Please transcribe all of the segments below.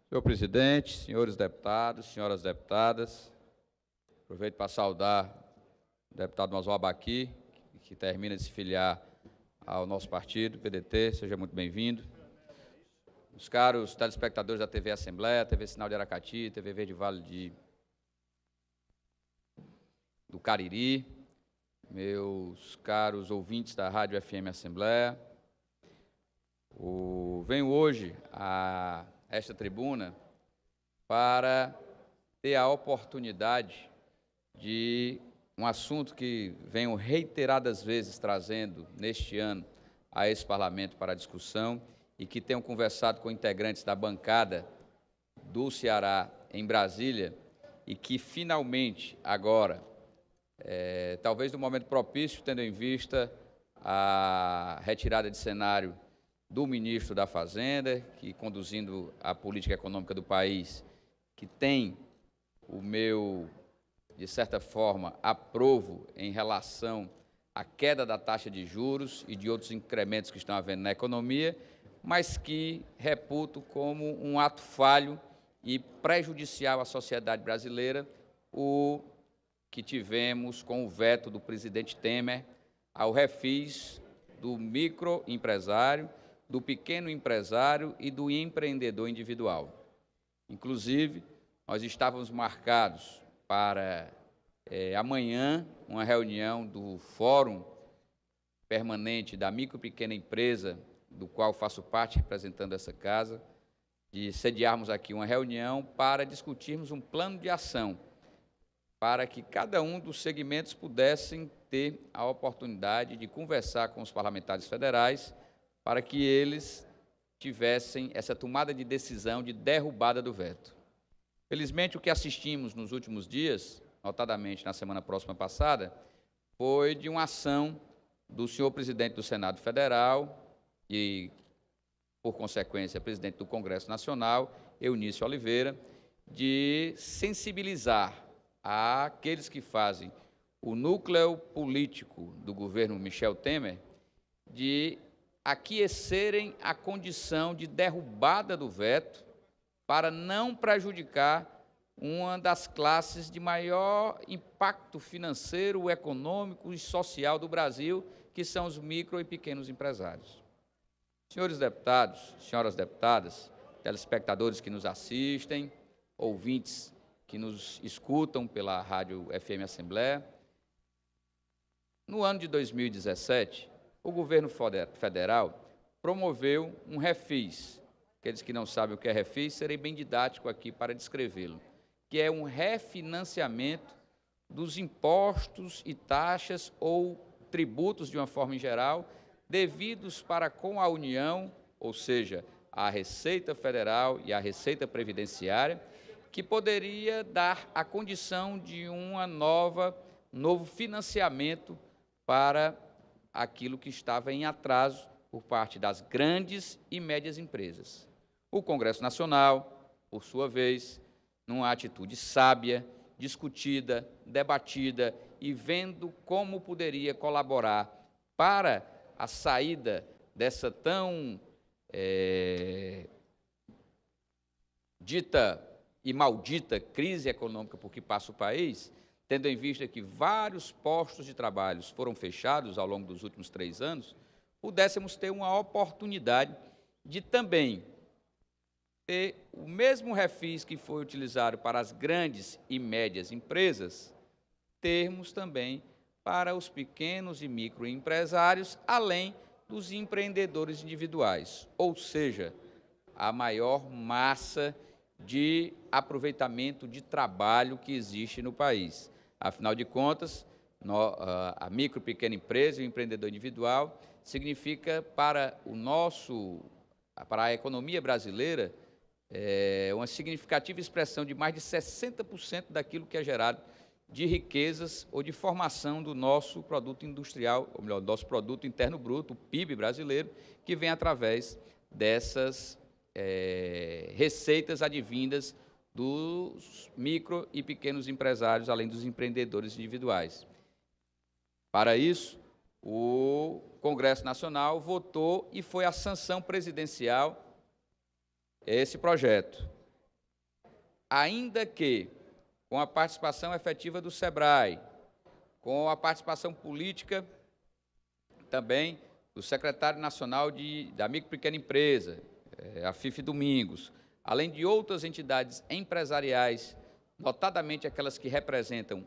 Senhor presidente, senhores deputados, senhoras deputadas, aproveito para saudar o deputado Moswar Baqui, que termina de se filiar ao nosso partido, PDT, seja muito bem-vindo. Os caros telespectadores da TV Assembleia, TV Sinal de Aracati, TV Verde Vale do Cariri, meus caros ouvintes da Rádio FM Assembleia, venho hoje a esta tribuna para ter a oportunidade de um assunto que venho reiteradas vezes trazendo neste ano a esse parlamento para discussão e que tenho conversado com integrantes da bancada do Ceará em Brasília e que finalmente agora, talvez no momento propício, tendo em vista a retirada de cenário do ministro da Fazenda, que conduzindo a política econômica do país, que tem o meu, de certa forma, aprovo em relação à queda da taxa de juros e de outros incrementos que estão havendo na economia, mas que reputo como um ato falho e prejudicial à sociedade brasileira, o que tivemos com o veto do presidente Temer ao refis do microempresário, do pequeno empresário e do empreendedor individual. Inclusive, nós estávamos marcados para amanhã uma reunião do Fórum Permanente da Micro e Pequena Empresa, do qual faço parte representando essa casa, de sediarmos aqui uma reunião para discutirmos um plano de ação para que cada um dos segmentos pudessem ter a oportunidade de conversar com os parlamentares federais para que eles tivessem essa tomada de decisão de derrubada do veto. Felizmente, o que assistimos nos últimos dias, notadamente na semana próxima passada, foi de uma ação do senhor presidente do Senado Federal e, por consequência, presidente do Congresso Nacional, Eunício Oliveira, de sensibilizar àqueles que fazem o núcleo político do governo Michel Temer de aquecerem a condição de derrubada do veto para não prejudicar uma das classes de maior impacto financeiro, econômico e social do Brasil, que são os micro e pequenos empresários. Senhores deputados, senhoras deputadas, telespectadores que nos assistem, ouvintes que nos escutam pela Rádio FM Assembleia, no ano de 2017, o governo federal promoveu um refis. Aqueles que não sabem o que é refis, serei bem didático aqui para descrevê-lo, que é um refinanciamento dos impostos e taxas ou tributos, de uma forma em geral, devidos para com a União, ou seja, a Receita Federal e a Receita Previdenciária, que poderia dar a condição de novo financiamento para aquilo que estava em atraso por parte das grandes e médias empresas. O Congresso Nacional, por sua vez, numa atitude sábia, discutida, debatida e vendo como poderia colaborar para a saída dessa tão dita e maldita crise econômica por que passa o país, tendo em vista que vários postos de trabalho foram fechados ao longo dos últimos 3 anos, pudéssemos ter uma oportunidade de também ter o mesmo refis que foi utilizado para as grandes e médias empresas, termos também para os pequenos e microempresários, além dos empreendedores individuais, ou seja, a maior massa de aproveitamento de trabalho que existe no país. Afinal de contas, a micro e pequena empresa e o empreendedor individual significa para a economia brasileira uma significativa expressão de mais de 60% daquilo que é gerado de riquezas ou de formação do nosso produto industrial, ou melhor, do nosso produto interno bruto, o PIB brasileiro, que vem através dessas receitas advindas dos micro e pequenos empresários, além dos empreendedores individuais. Para isso, o Congresso Nacional votou e foi a sanção presidencial esse projeto. Ainda que, com a participação efetiva do SEBRAE, com a participação política também do secretário nacional da micro e pequena empresa, a FIF Domingos, além de outras entidades empresariais, notadamente aquelas que representam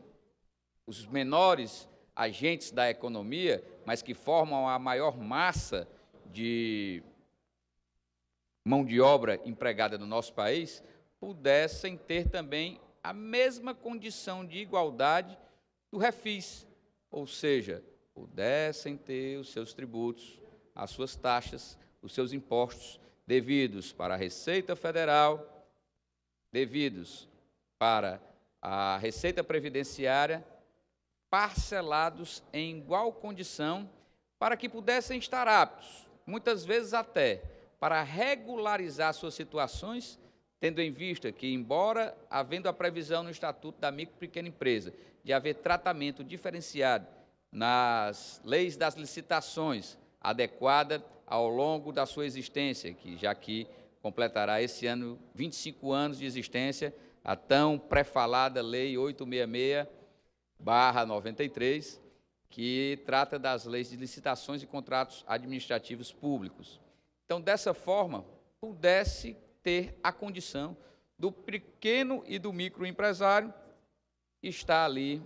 os menores agentes da economia, mas que formam a maior massa de mão de obra empregada no nosso país, pudessem ter também a mesma condição de igualdade do refis, ou seja, pudessem ter os seus tributos, as suas taxas, os seus impostos devidos para a Receita Federal, devidos para a Receita Previdenciária, parcelados em igual condição, para que pudessem estar aptos, muitas vezes até, para regularizar suas situações, tendo em vista que, embora havendo a previsão no Estatuto da Micro e Pequena Empresa de haver tratamento diferenciado nas leis das licitações, adequada ao longo da sua existência, que já que completará esse ano 25 anos de existência, a tão pré-falada Lei 866/93, que trata das leis de licitações e contratos administrativos públicos. Então, dessa forma, pudesse ter a condição do pequeno e do microempresário estar ali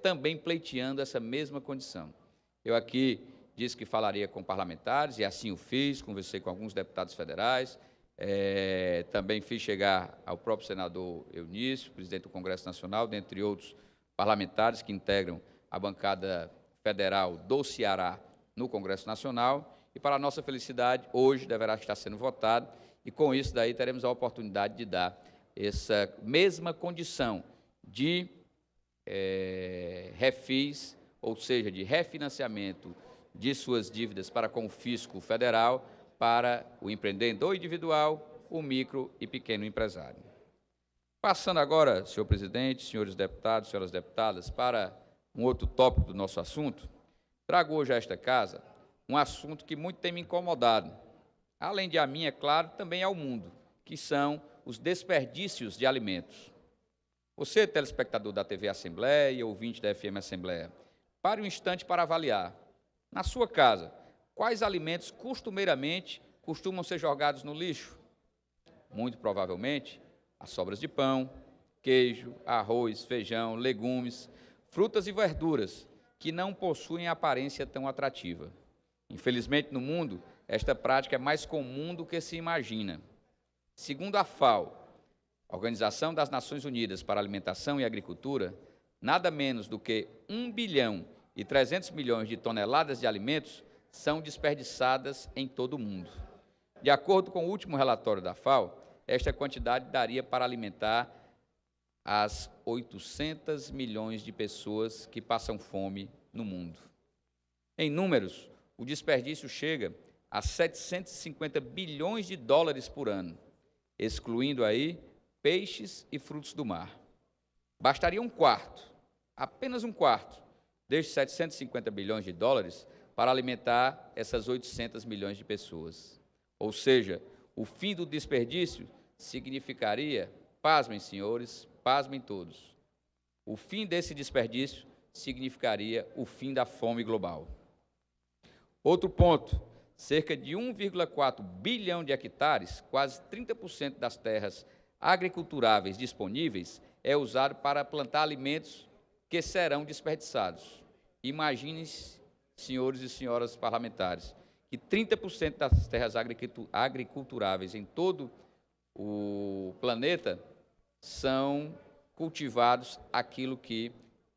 também pleiteando essa mesma condição. Eu aqui disse que falaria com parlamentares, e assim o fiz, conversei com alguns deputados federais, também fiz chegar ao próprio senador Eunício, presidente do Congresso Nacional, dentre outros parlamentares que integram a bancada federal do Ceará no Congresso Nacional, e para a nossa felicidade, hoje deverá estar sendo votado, e com isso daí teremos a oportunidade de dar essa mesma condição de refis, ou seja, de refinanciamento de suas dívidas para com o fisco federal, para o empreendedor individual, o micro e pequeno empresário. Passando agora, senhor presidente, senhores deputados, senhoras deputadas, para um outro tópico do nosso assunto, trago hoje a esta casa um assunto que muito tem me incomodado, além de a mim, é claro, também ao mundo, que são os desperdícios de alimentos. Você, telespectador da TV Assembleia, ouvinte da FM Assembleia, pare um instante para avaliar, na sua casa, quais alimentos costumeiramente costumam ser jogados no lixo? Muito provavelmente, as sobras de pão, queijo, arroz, feijão, legumes, frutas e verduras, que não possuem aparência tão atrativa. Infelizmente, no mundo, esta prática é mais comum do que se imagina. Segundo a FAO, Organização das Nações Unidas para a Alimentação e Agricultura, nada menos do que 1 bilhão e 300 milhões de toneladas de alimentos são desperdiçadas em todo o mundo. De acordo com o último relatório da FAO, esta quantidade daria para alimentar as 800 milhões de pessoas que passam fome no mundo. Em números, o desperdício chega a 750 bilhões de dólares por ano, excluindo aí peixes e frutos do mar. Bastaria um quarto, apenas um quarto, destes 750 bilhões de dólares para alimentar essas 800 milhões de pessoas. Ou seja, o fim do desperdício significaria, pasmem senhores, pasmem todos, o fim desse desperdício significaria o fim da fome global. Outro ponto, cerca de 1,4 bilhão de hectares, quase 30% das terras agriculturáveis disponíveis, é usado para plantar alimentos que serão desperdiçados. Imaginem, senhores e senhoras parlamentares, que 30% das terras agriculturáveis em todo o planeta são cultivados aquilo que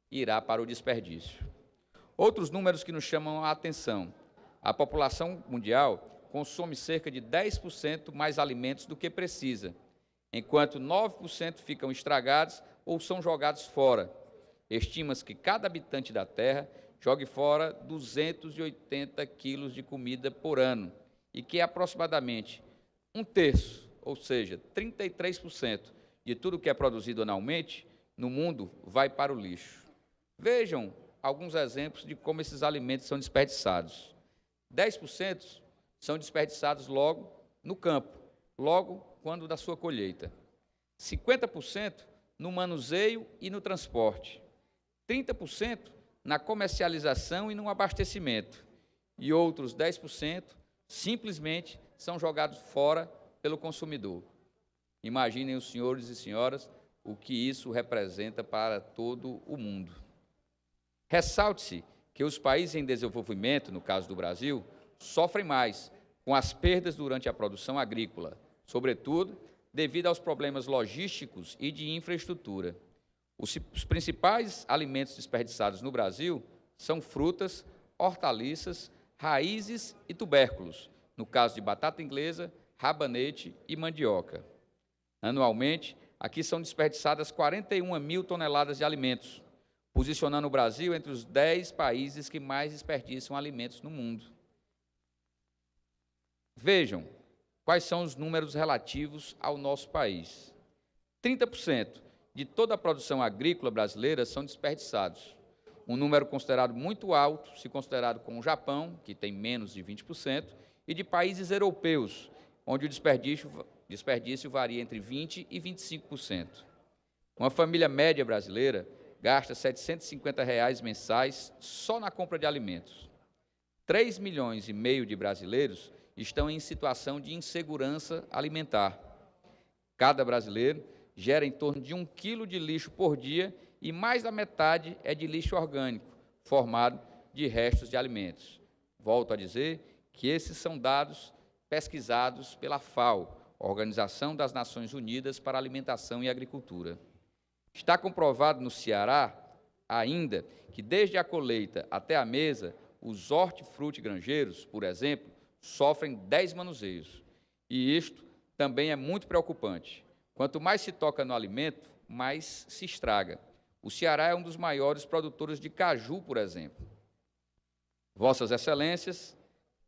irá para o desperdício. Outros números que nos chamam a atenção. A população mundial consome cerca de 10% mais alimentos do que precisa, enquanto 9% ficam estragados ou são jogados fora. Estima-se que cada habitante da Terra jogue fora 280 quilos de comida por ano e que aproximadamente um terço, ou seja, 33% de tudo que é produzido anualmente no mundo vai para o lixo. Vejam alguns exemplos de como esses alimentos são desperdiçados. 10% são desperdiçados logo no campo, logo quando da sua colheita. 50% no manuseio e no transporte. 30% na comercialização e no abastecimento. E outros 10% simplesmente são jogados fora pelo consumidor. Imaginem os senhores e senhoras o que isso representa para todo o mundo. Ressalte-se que os países em desenvolvimento, no caso do Brasil, sofrem mais com as perdas durante a produção agrícola, sobretudo devido aos problemas logísticos e de infraestrutura. Os principais alimentos desperdiçados no Brasil são frutas, hortaliças, raízes e tubérculos, no caso de batata inglesa, rabanete e mandioca. Anualmente, aqui são desperdiçadas 41 mil toneladas de alimentos, posicionando o Brasil entre os 10 países que mais desperdiçam alimentos no mundo. Vejam quais são os números relativos ao nosso país. 30% de toda a produção agrícola brasileira são desperdiçados. Um número considerado muito alto, se considerado com o Japão, que tem menos de 20%, e de países europeus, onde o desperdício varia entre 20% e 25%. Uma família média brasileira gasta R$ 750 mensais só na compra de alimentos. 3,5 milhões de brasileiros estão em situação de insegurança alimentar. Cada brasileiro gera em torno de 1 quilo de lixo por dia e mais da metade é de lixo orgânico, formado de restos de alimentos. Volto a dizer que esses são dados pesquisados pela FAO, Organização das Nações Unidas para a Alimentação e Agricultura. Está comprovado no Ceará, ainda, que desde a colheita até a mesa, os hortifrutigranjeiros, por exemplo, sofrem 10 manuseios. E isto também é muito preocupante. Quanto mais se toca no alimento, mais se estraga. O Ceará é um dos maiores produtores de caju, por exemplo. Vossas Excelências,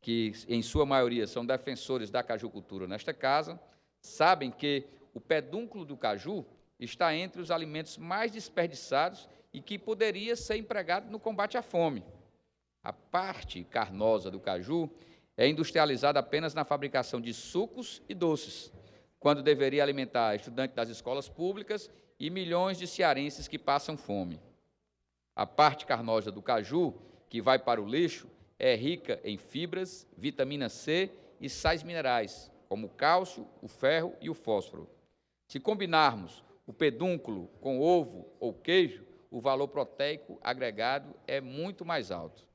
que em sua maioria são defensores da cajucultura nesta casa, sabem que o pedúnculo do caju está entre os alimentos mais desperdiçados e que poderia ser empregado no combate à fome. A parte carnosa do caju é industrializada apenas na fabricação de sucos e doces, quando deveria alimentar estudantes das escolas públicas e milhões de cearenses que passam fome. A parte carnosa do caju, que vai para o lixo, é rica em fibras, vitamina C e sais minerais, como o cálcio, o ferro e o fósforo. Se combinarmos o pedúnculo com ovo ou queijo, o valor proteico agregado é muito mais alto.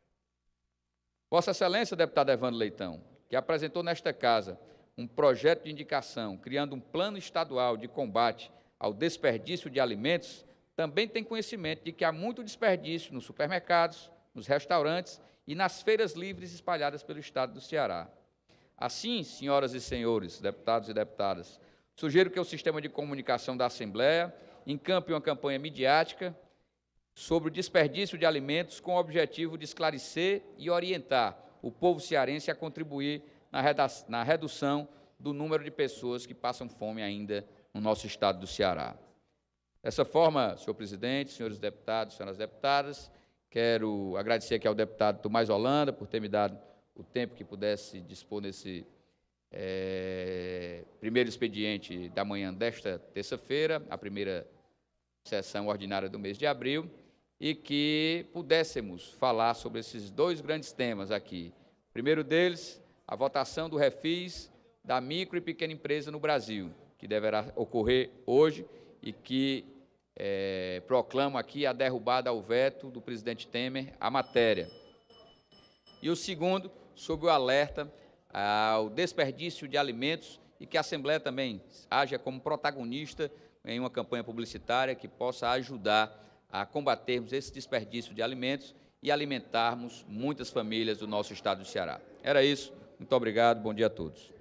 Vossa Excelência, deputado Evandro Leitão, que apresentou nesta casa um projeto de indicação criando um plano estadual de combate ao desperdício de alimentos, também tem conhecimento de que há muito desperdício nos supermercados, nos restaurantes e nas feiras livres espalhadas pelo estado do Ceará. Assim, senhoras e senhores, deputados e deputadas, sugiro que o sistema de comunicação da Assembleia encampe uma campanha midiática sobre o desperdício de alimentos com o objetivo de esclarecer e orientar o povo cearense a contribuir na redução do número de pessoas que passam fome ainda no nosso estado do Ceará. Dessa forma, senhor presidente, senhores deputados, senhoras deputadas, quero agradecer aqui ao deputado Tomás Holanda por ter me dado o tempo que pudesse dispor nesse primeiro expediente da manhã desta terça-feira, a primeira sessão ordinária do mês de abril, e que pudéssemos falar sobre esses dois grandes temas aqui. O primeiro deles, a votação do refis da micro e pequena empresa no Brasil, que deverá ocorrer hoje e que proclamo aqui a derrubada ao veto do presidente Temer à matéria. E o segundo, sobre o alerta ao desperdício de alimentos e que a Assembleia também haja como protagonista em uma campanha publicitária que possa ajudar a combatermos esse desperdício de alimentos e alimentarmos muitas famílias do nosso estado do Ceará. Era isso. Muito obrigado. Bom dia a todos.